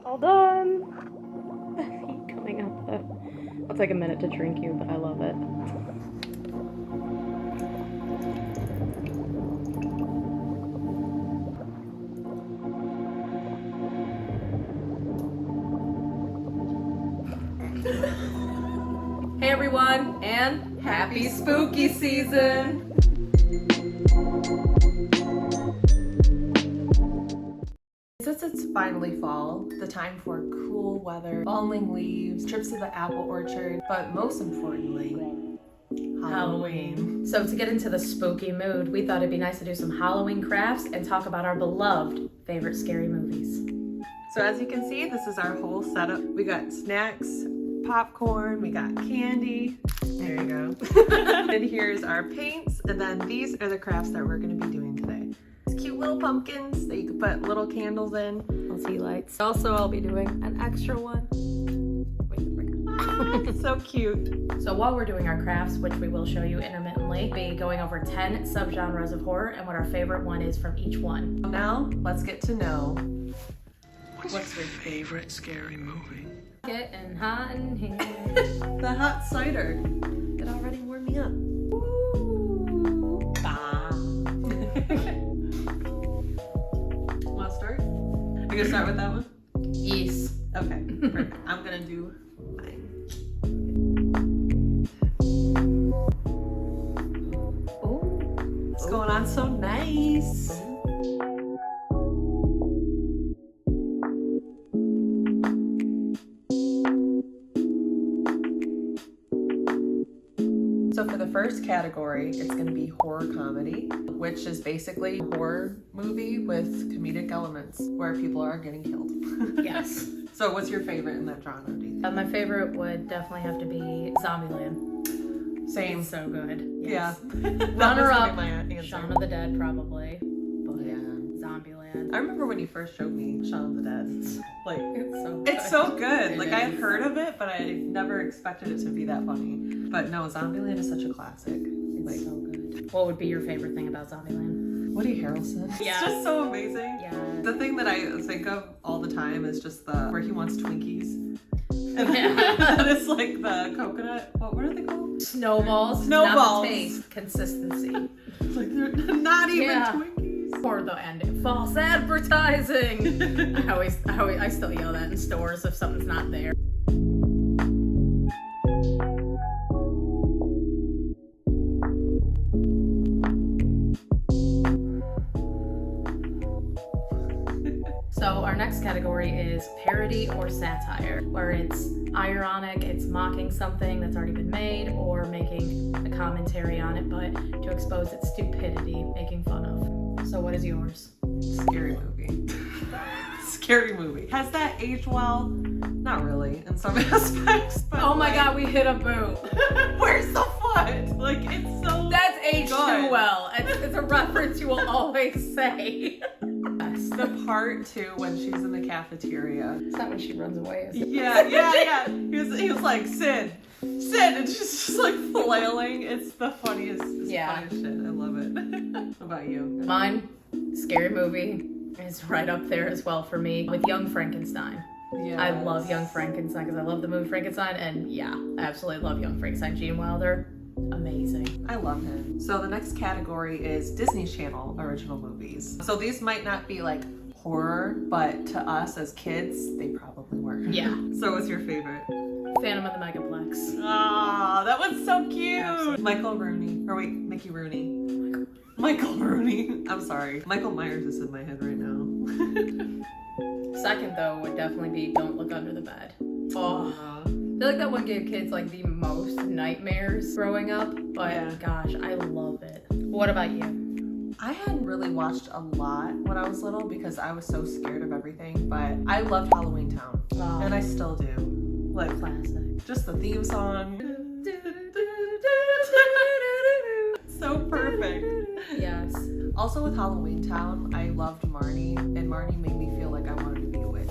All done. Heat coming up though. It'll take a minute to drink you, but I love it. Hey everyone, and happy spooky season! Since it's finally fall, the time for cool weather, falling leaves, trips to the apple orchard, but most importantly, Halloween. So to get into the spooky mood, we thought it'd be nice to do some Halloween crafts and talk about our beloved favorite scary movies. So as you can see, this is our whole setup. We got snacks, popcorn, we got candy. There you go. And here's our paints, and then these are the crafts that we're going to be doing today. Cute little pumpkins that you can put little candles in. LT lights. Also, I'll be doing an extra one. So cute. So while we're doing our crafts, which we will show you intermittently, we'll be going over 10 subgenres of horror and what our favorite one is from each one. Now, let's get to know What's your favorite scary movie? Getting hot in here. the hot cider. It already warmed me up. Ooh. Bah. Want to start? You gonna start with that one? Yes. Okay, perfect. I'm gonna do mine. Oh, It's going on so nice. So for the first category, it's going to be horror comedy, which is basically a horror movie with comedic elements where people are getting killed. yes. So what's your favorite in that genre, do you think? My favorite would definitely have to be Zombieland. Same. It's so good. Yeah. Yes. That was Runner gonna up, be my answer. Shaun of the Dead probably. But Yeah. Zombieland. I remember when you first showed me Shaun of the Dead. Like, It's so good. it's so good. Like, I had is. heard of it, but I never expected it to be that funny. But no, Zombieland is such a classic. It's Like, so good. What would be your favorite thing about Zombieland? Woody Harrelson. Yeah. It's just so amazing. Yeah. The thing that I think of all the time is just where he wants Twinkies. And Yeah. then it's like the coconut. What are they called? Snowballs. Snowballs. Not the taste, consistency. It's like they're not even Yeah. Twinkies. Or the end. False advertising. I still yell that in stores if something's not there. So our next category is parody or satire, where it's ironic, it's mocking something that's already been made, or making a commentary on it, but to expose its stupidity, making fun of. So what is yours? Scary movie. Scary movie. Has that aged well? Not really, in some aspects. But Oh my like, god, we hit a boot. where's the foot? Like, it's so. That's aged good. too well. It's a reference you will always say. Yes. The part too when she's in the cafeteria. It's not when she runs away, is it? Yeah. He was like, Sid, and she's just like flailing. It's the funniest, funniest shit. I love it. What about you? Mine, scary movie, is right up there as well for me with Young Frankenstein. Yeah. I love Young Frankenstein because I love the movie Frankenstein, and yeah, I absolutely love Young Frankenstein. Gene Wilder, amazing. I love him. So the next category is Disney Channel original movies. So these might not be like horror, but to us as kids, they probably were. Yeah. So what's your favorite? Phantom of the Megaplex. Ah, that was so cute. Absolutely. Michael Rooney. Or wait, Mickey Rooney. Michael Rooney. I'm sorry. Michael Myers is in my head right now. Second though would definitely be Don't Look Under the Bed. Oh, I feel like that one gave kids like the most nightmares growing up, but Yeah. gosh, I love it. What about you? I hadn't really watched a lot when I was little because I was so scared of everything, but I loved Halloweentown, and I still do. Like, Classic. just the theme song. So perfect. Yes. Also with Halloweentown, I loved Marnie, and Marnie made me feel like I wanted to be a witch.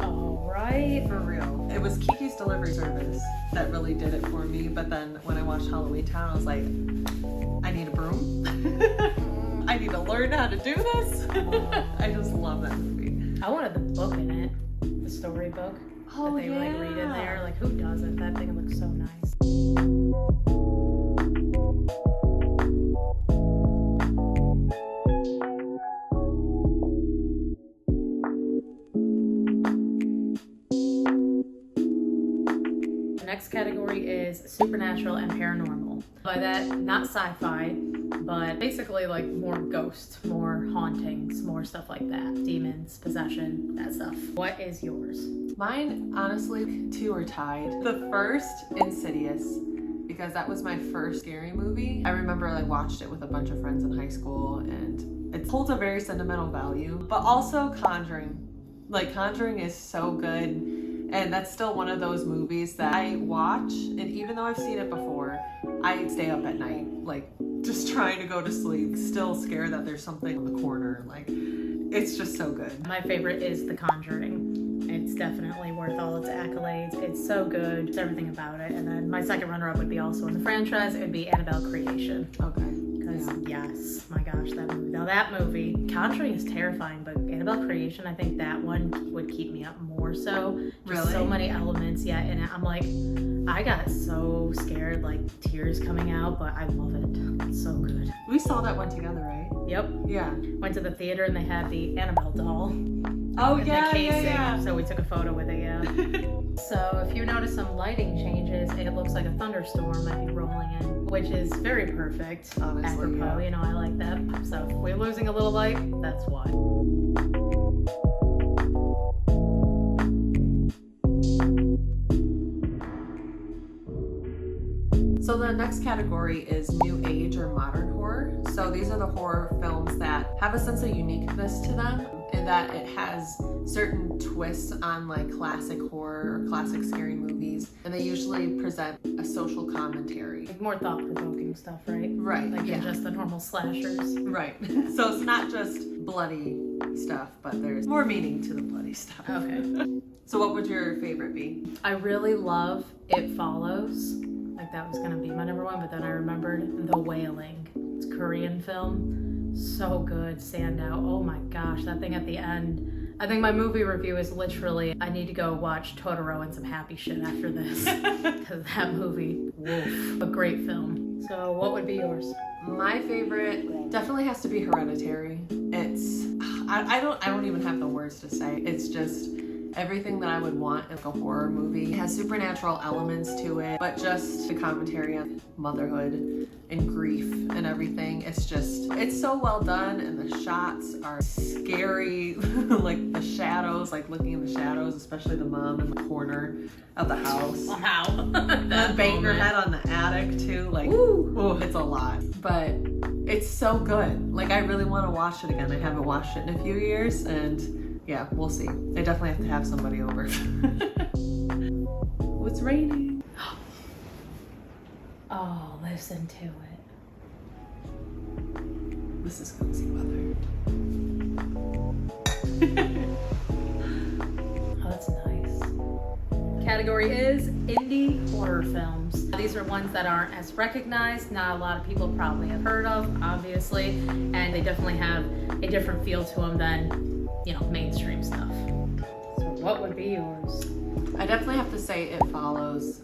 All right. For real. It was Kiki's Delivery Service that really did it for me, but then when I watched Halloweentown, I was like, I need a broom. I need to learn how to do this. I just love that movie. I wanted the book in it. The the storybook Oh, that they like read in there. Like, who doesn't? That thing looks so nice. The next category is supernatural and paranormal. By that, not sci-fi, but basically like more ghosts, more hauntings, more stuff like that. Demons, possession, that stuff. What is yours? Mine, honestly, two are tied. The first, Insidious, because that was my first scary movie. I remember I watched it with a bunch of friends in high school, and it holds a very sentimental value. But also Conjuring. Like, Conjuring is so good. And that's still one of those movies that I watch, and even though I've seen it before, I stay up at night, like, just trying to go to sleep, still scared that there's something in the corner. Like, it's just so good. My favorite is The Conjuring. It's definitely worth all its accolades. It's so good. It's everything about it. And then my second runner-up would be also in the franchise. It would be Annabelle Creation. Okay. Because, yes, my gosh, that movie. Now, that movie, Conjuring is terrifying, but Annabelle Creation, I think that one would keep me up more so. Just Really? so many elements, yeah. And I'm like, I got so scared, like tears coming out, but I love it. It's so good. We saw that one together, right? Yep. Yeah. Went to the theater and they had the Annabelle doll. Oh, in yeah, the casing, yeah. so we took a photo with it, yeah. So if you notice some lighting changes, it looks like a thunderstorm might be rolling in, which is very perfect. Honestly, apropos, yeah. you know, I like that. So if we're losing a little light, that's why. So the next category is new age or modern horror. So these are the horror films that have a sense of uniqueness to them, in that it has certain twists on like classic horror or classic scary movies, and they usually present a social commentary. Like more thought-provoking stuff, right? Right, Like yeah. than just the normal slashers. Right. So it's not just bloody stuff, but there's more meaning to the bloody stuff. Okay. So what would your favorite be? I really love It Follows. Like that was gonna be my number one, but then I remembered The Wailing. It's a Korean film. So good, stand out. Oh my gosh, that thing at the end. I think my movie review is literally, I need to go watch Totoro and some happy shit after this. Because that movie, woof, a great film. So what would be yours? My favorite definitely has to be Hereditary. It's I don't even have the words to say. It's just everything that I would want in like a horror movie. It has supernatural elements to it, but just the commentary on motherhood and grief and everything. It's so well done, and the shots are scary. Like the shadows, like looking in the shadows, especially the mom in the corner of the house. Wow. And banging her head on the attic too. Like, ooh, it's a lot. But it's so good. Like, I really want to watch it again. I haven't watched it in a few years, and yeah, we'll see. I definitely have to have somebody over. Oh, it's raining. Oh, listen to it. This is cozy weather. Oh, that's nice. Category is indie horror films. These are ones that aren't as recognized. Not a lot of people probably have heard of, obviously, and they definitely have a different feel to them than, you know, mainstream stuff. So what would be yours? I definitely have to say It Follows.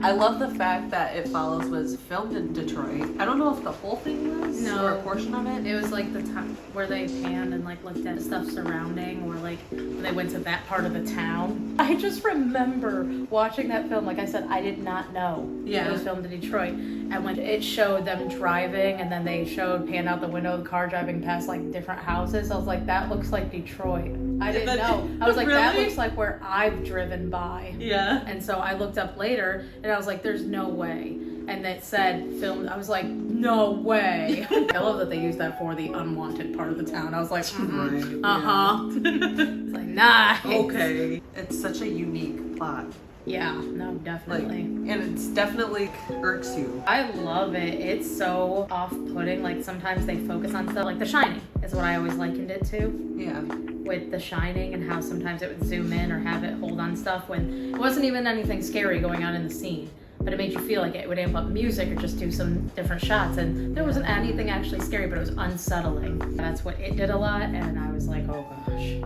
I love the fact that It Follows was filmed in Detroit. I don't know if the whole thing was, No. or a portion of it. It was like the time where they panned and like looked at stuff surrounding, or like when they went to that part of the town. I just remember watching that film. Like I said, I did not know Yeah. it was filmed in Detroit. And when it showed them driving, and then they showed panned out the window of the car driving past like different houses, I was like, that looks like Detroit. I didn't know. I was like, that Really? looks like where I've driven by. Yeah. And so I looked up later, and I was like, there's no way. And it said filmed. I was like, no way. I love that they used that for the unwanted part of the town. I was like, Right, uh-huh. It's like, nice. Okay. It's such a unique plot. Yeah, no, Like, definitely. and it's definitely irks you. I love it. It's so off-putting. Like, sometimes they focus on stuff. Like The Shining is what I always likened it to. Yeah. With The Shining, and how sometimes it would zoom in or have it hold on stuff when it wasn't even anything scary going on in the scene. but it made you feel like it would amp up music or just do some different shots. And there wasn't anything actually scary, but it was unsettling. That's what it did a lot, and I was like, oh gosh.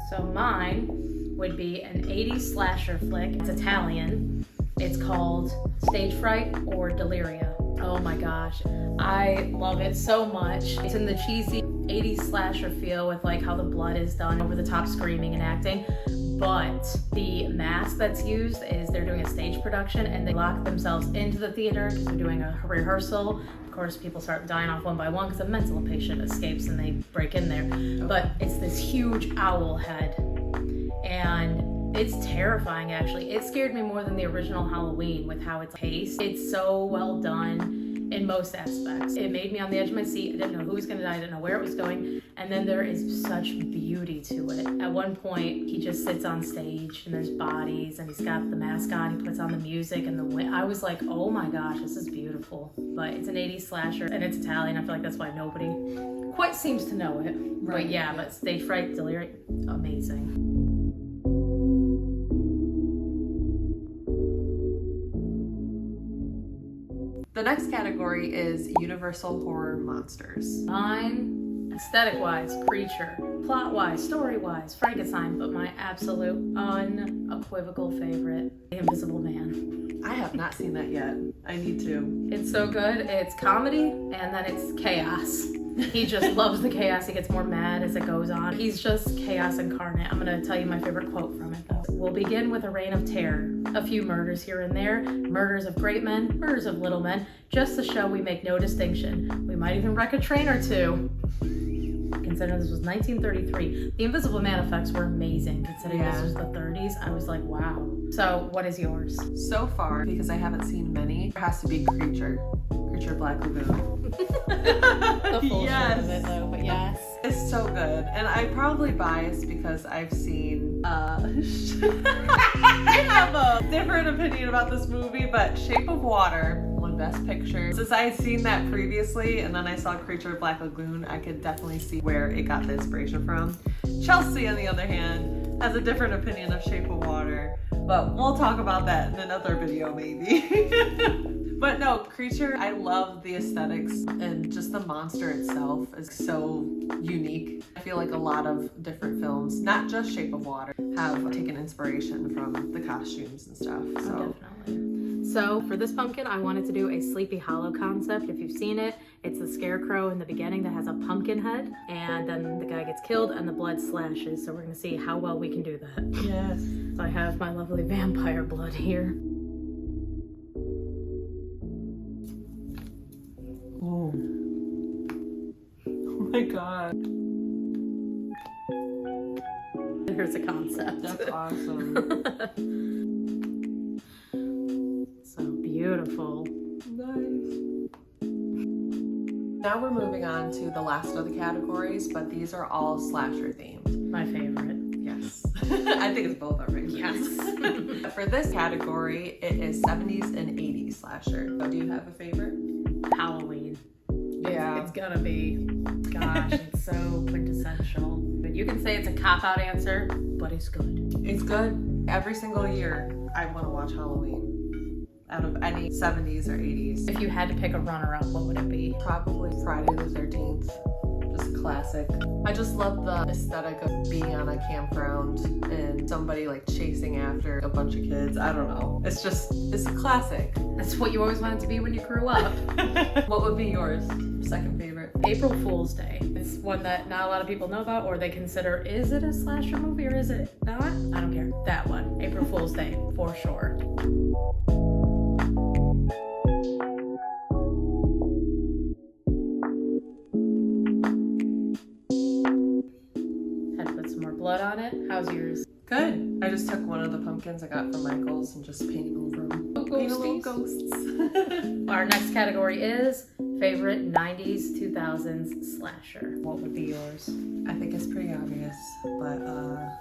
So mine would be an 80s slasher flick. It's Italian. It's called Stage Fright or Deliria. Oh my gosh, I love it so much. It's in the cheesy 80s slasher feel with like how the blood is done, over the top screaming and acting. But the mask that's used is they're doing a stage production and they lock themselves into the theater because they're doing a rehearsal. Of course, people start dying off one by one because a mental patient escapes and they break in there. But it's this huge owl head and it's terrifying actually. It scared me more than the original Halloween with how it's paced. It's so well done in most aspects. It made me on the edge of my seat. I didn't know who was gonna die, I didn't know where it was going. And then there is such beauty to it. At one point, he just sits on stage and there's bodies and he's got the mask on, he puts on the music and the wind. I was like, oh my gosh, this is beautiful. But it's an 80s slasher and it's Italian. I feel like that's why nobody quite seems to know it. Right. But yeah, but Stage Fright, Delirium, amazing. The next category is Universal Horror Monsters. Mine, aesthetic-wise, Creature. Plot-wise, story-wise, Frankenstein. But my absolute unequivocal favorite, The Invisible Man. I have not seen that yet. I need to. It's so good. It's comedy and then it's chaos. He just loves the chaos. He gets more mad as it goes on. He's just chaos incarnate. I'm gonna tell you my favorite quote from it though. We'll begin with a reign of terror. A few murders here and there. Murders of great men, murders of little men. Just to show we make no distinction. We might even wreck a train or two. Considering this was 1933. The Invisible Man effects were amazing. Considering this was the 30s, I was like, wow. So what is yours? So far, because I haven't seen many, it has to be Creature Black Lagoon. The full yes. of it though, but yes. It's so good. And I'm probably biased because I've seen I have a different opinion about this movie, but Shape of Water won Best Picture. Since I had seen that previously and then I saw Creature Black Lagoon, I could definitely see where it got the inspiration from. Chelsea, on the other hand, has a different opinion of Shape of Water, but we'll talk about that in another video maybe. But no, Creature, I love the aesthetics and just the monster itself is so unique. I feel like a lot of different films, not just Shape of Water, have taken inspiration from the costumes and stuff. So. Definitely. So for this pumpkin, I wanted to do a Sleepy Hollow concept. If you've seen it, it's the scarecrow in the beginning that has a pumpkin head and then the guy gets killed and the blood slashes. So we're gonna see how well we can do that. Yes. So I have my lovely vampire blood here. Oh my god. Here's a concept. That's awesome. So beautiful. Nice. Now we're moving on to the last of the categories, but these are all slasher themed. My favorite. Yes. I think it's both our favorites. Yes. For this category, it is 70s and 80s slasher. So do you have a favorite? Halloween. Yeah. It's gonna be. Gosh, it's so quintessential. But you can say it's a cop-out answer, but it's good. It's good. Every single year, I want to watch Halloween. Out of any 70s or 80s. If you had to pick a runner-up, what would it be? Probably Friday the 13th. Just a classic. I just love the aesthetic of being on a campground and somebody like chasing after a bunch of kids. I don't know. It's a classic. That's what you always wanted to be when you grew up. What would be yours? Second favorite? April Fool's Day. It's one that not a lot of people know about or they consider, is it a slasher movie or is it not? I don't care. That one. April Fool's Day, for sure. Had to put some more blood on it. How's yours? Good. I just took one of the pumpkins I got from Michael's and just painted over them. Painted little ghosts. Our next category is favorite 90s, 2000s slasher. What would be yours? I think it's pretty obvious, but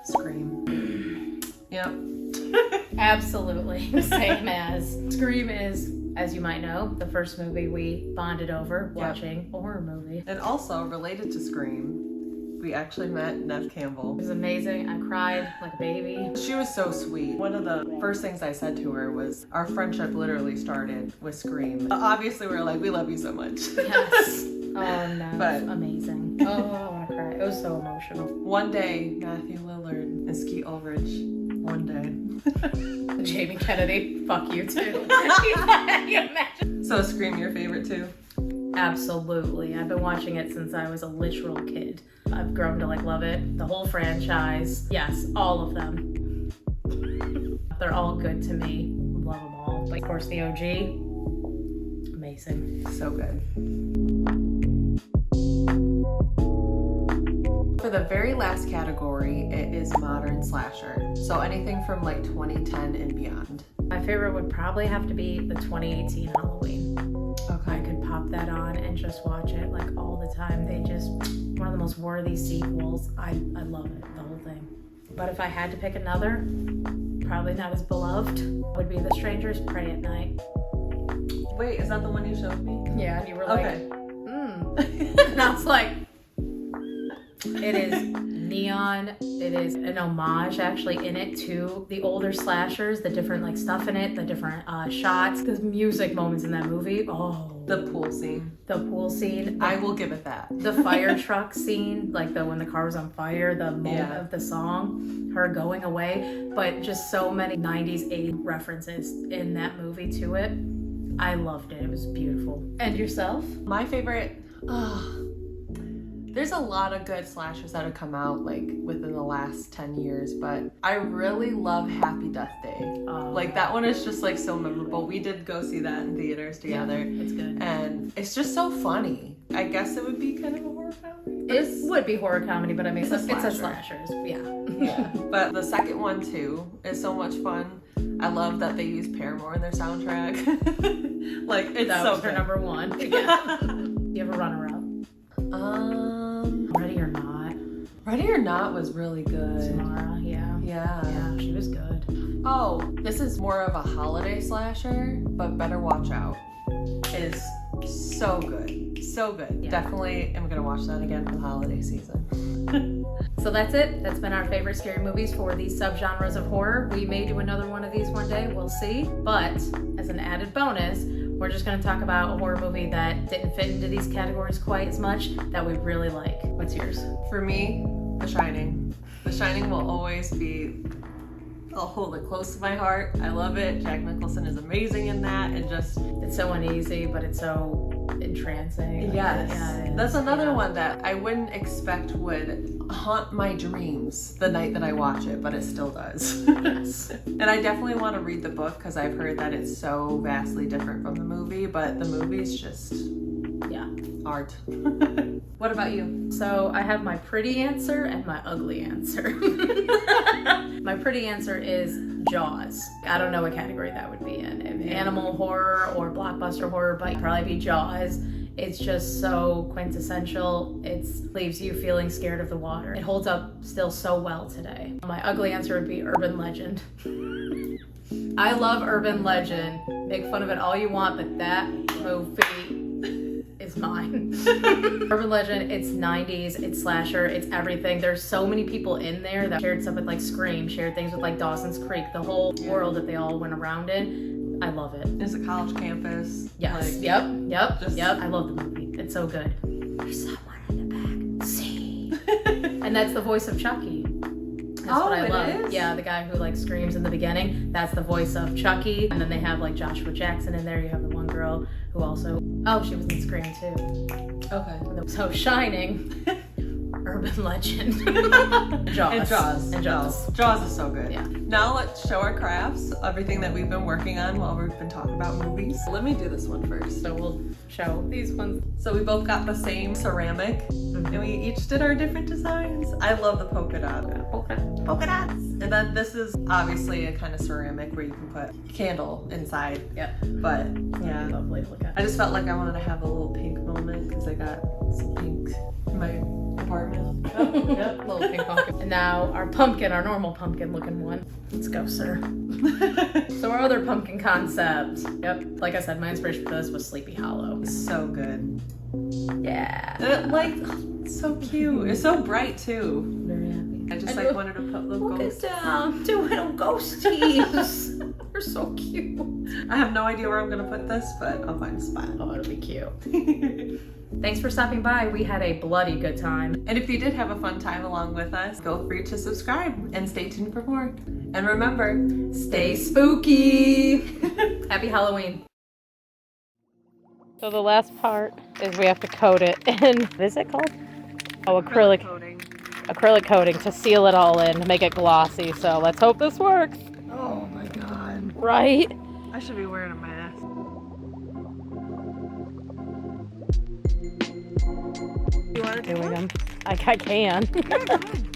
Scream. Yep. Absolutely. Same as. Scream is, as you might know, the first movie we bonded over watching a horror movie. And also related to Scream, we actually met Nev It Campbell. was amazing. I cried like a baby. She was so sweet. One of the first things I said to her was our friendship literally started with Scream. Obviously, we were like, we love you so much. Yes. Oh no. But- amazing. Oh, I want to cry. It was so emotional. One day, Matthew Lillard and Skeet Ulrich. One day. Jamie Kennedy, fuck you too. Can you imagine? So Scream your favorite too? Absolutely. I've been watching it since I was a literal kid. I've grown to like love it. The whole franchise. Yes, all of them. They're all good to me. Love them all. But of course the OG, amazing. So good. For the very last category, it is modern slasher. So anything from like 2010 and beyond. My favorite would probably have to be the 2018 Halloween. I Okay. could pop that on and just watch it like all the time. They just, one of the most worthy sequels. I love it, the whole thing. But if I had to pick another, probably not as beloved, would be The Strangers Pray at Night. Wait, is that the one you showed me? Yeah, and you were like, Okay. And I was like, it is neon. It is an homage actually in it to the older slashers, the different like stuff in it, the different shots, the music moments in that movie. Oh, The pool scene. the pool scene. I will give it that. The fire truck scene, like when the car was on fire, the moment of the song, her going away, but just so many 90s, 80s references in that movie to it. I loved it. It was beautiful. And yourself? My favorite, there's a lot of good slashers that have come out like within the last 10 years, but I really love Happy Death Day. Like that one is just like so memorable. We did go see that in theaters together. Yeah, it's good. And it's just so funny. I guess it would be kind of a horror comedy. But It would be horror comedy, but I mean, It's a it's a slasher. slashers. Yeah. yeah. But the second one too is so much fun. I love that they use Paramore in their soundtrack. Like it's That so was her good. number one. Yeah. You have a runner-up? Ready or Not? Ready or Not was really good. Samara, yeah. Yeah. She was good. Oh, this is more of a holiday slasher, but Better Watch Out is so good. So good. Yeah. Definitely am gonna watch that again for the holiday season. So that's it. That's been our favorite scary movies for these subgenres of horror. We may do another one of these one day. We'll see. But as an added bonus, we're just going to talk about a horror movie that didn't fit into these categories quite as much that we really like. What's yours? For me, The Shining. The Shining will always be, I'll hold it close to my heart. I love it. Jack Nicholson is amazing in that, and just It's so uneasy, but it's so entrancing. yes. Yeah, it is. That's another Yeah. one that I wouldn't expect would haunt my dreams the night that I watch it, but it still does. Yes. And I definitely want to read the book because I've heard that it's so vastly different from the movie, but the movie's just Yeah. art. What about you? So I have my pretty answer and my ugly answer. My pretty answer is Jaws. I don't know what category that would be in. Animal horror or blockbuster horror, but it'd probably be Jaws. It's just so quintessential. It leaves you feeling scared of the water. It holds up still so well today. My ugly answer would be Urban Legend. I love Urban Legend. Make fun of it all you want, but that movie is mine. Urban Legend, it's 90s, it's slasher, it's everything. There's so many people in there that shared stuff with like Scream, shared things with like Dawson's Creek, the whole world that they all went around in. I love it. It's a college campus. Yes. Like, Yep. just- I love the movie. It's so good. There's someone in the back. See. And that's the voice of Chucky. That's what I it love. is? Yeah, the guy who like screams in the beginning. That's the voice of Chucky. And then they have like Joshua Jackson in there. You have the one girl who also, she was in Scream too. Okay. So Shining, Urban Legend, Jaws. And Jaws. And Jaws. Jaws is so good. Yeah. Now let's show our crafts, everything that we've been working on while we've been talking about movies. Let me do this one first. So we'll show these ones. So we both got the same ceramic, and we each did our different designs. I love the polka dot. Polka dots. And then this is obviously a kind of ceramic where you can put a candle inside. Yep. But yeah, Lovely to look at. I just felt like I wanted to have a little pink moment because I got some pink in my apartment. Yep, little pink pumpkin. And now our pumpkin, our normal pumpkin looking one. Let's go, sir. So our other pumpkin concept. Yep, like I said, my inspiration for this was Sleepy Hollow. So good. Yeah. Like It's so cute. It's so bright too. Very happy. I just like wanted to put little Look ghosts. at them, two little ghosties. They're so cute. I have no idea where I'm gonna put this, but I'll find a spot. Oh, it'll be cute. Thanks for stopping by. We had a bloody good time. And if you did have a fun time along with us, feel free to subscribe and stay tuned for more. And remember, Stay spooky. Happy Halloween. So the last part is we have to coat it in, what is it called? Oh, acrylic coating to seal it all in, to make it glossy. So let's hope this works. Oh my god. Right? I should be wearing a mask. You want to do Doing one? them. I can. Yeah, go ahead.